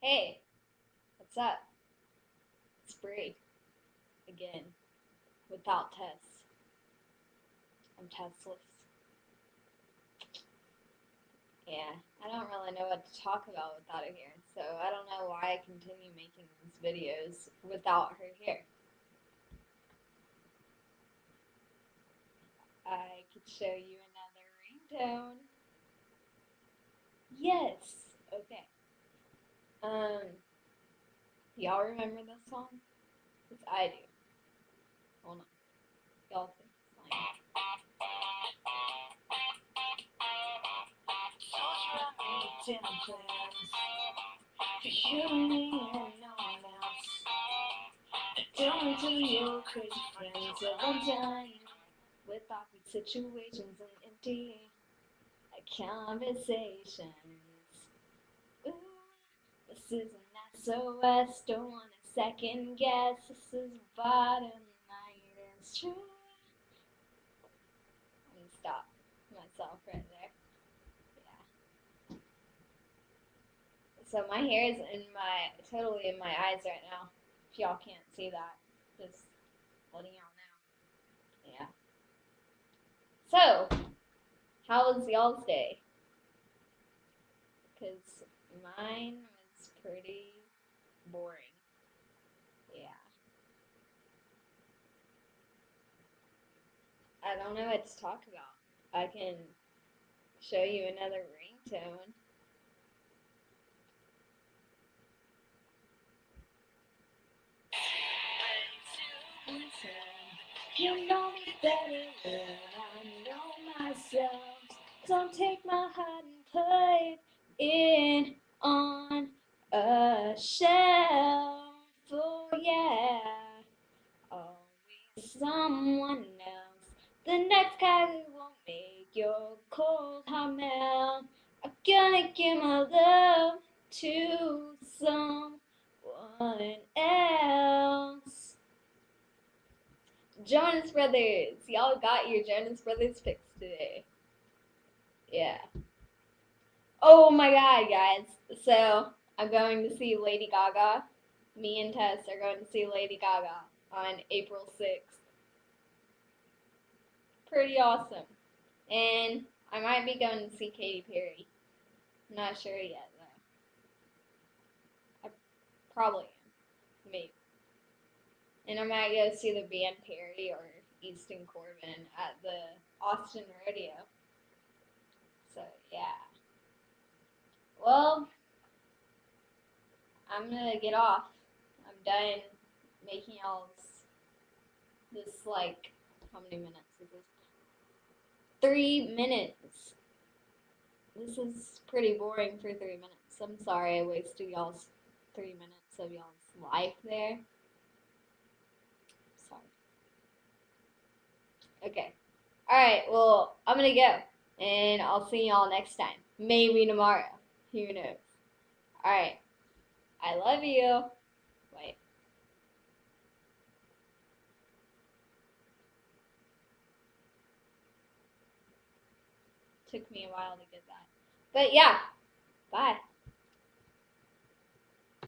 Hey, what's up? It's Bree again, without Tess. I'm Tessless. Yeah, I don't really know what to talk about without her here, so I don't know why I continue making these videos without her here. I could show you another ringtone. Yes. Okay. Um, y'all remember this song? Because I do. Hold on. Y'all think it's fine. Dinner plans for you and me and no one else. Don't do your crazy friends that I'm done with awkward situations and empty conversations. Ooh, this is an SOS, don't want a second guess. This is bottom line, it's true. I'm gonna stop myself right there. Yeah. So my hair is totally in my eyes right now. If y'all can't see that, just letting y'all know. Yeah. So, how was y'all's day? Because mine was pretty boring. Yeah. I don't know what to talk about. I can show you another ringtone. You know me better than I know myself. Don't take my heart and put it on a shelf. Oh yeah, always someone else. The next guy who won't make your cold heart melt. I'm gonna give my love to someone else. Jonas Brothers. Y'all got your Jonas Brothers picks today. Yeah. Oh my god, guys. So, I'm going to see Lady Gaga. Me and Tess are going to see Lady Gaga on April 6th. Pretty awesome. And I might be going to see Katy Perry. I'm not sure yet, though. I probably am. Maybe. And I might go see the band Perry or Easton Corbin at the Austin Rodeo. So, yeah. Well, I'm gonna get off. I'm done making y'all's this like how many minutes is this? 3 minutes. This is pretty boring for 3 minutes. I'm sorry I wasted y'all's 3 minutes of y'all's life there. Sorry. Okay. Alright, well, I'm gonna go. And I'll see y'all next time. Maybe tomorrow. Who knows? Alright. I love you. Wait. Took me a while to get that. But yeah. Bye.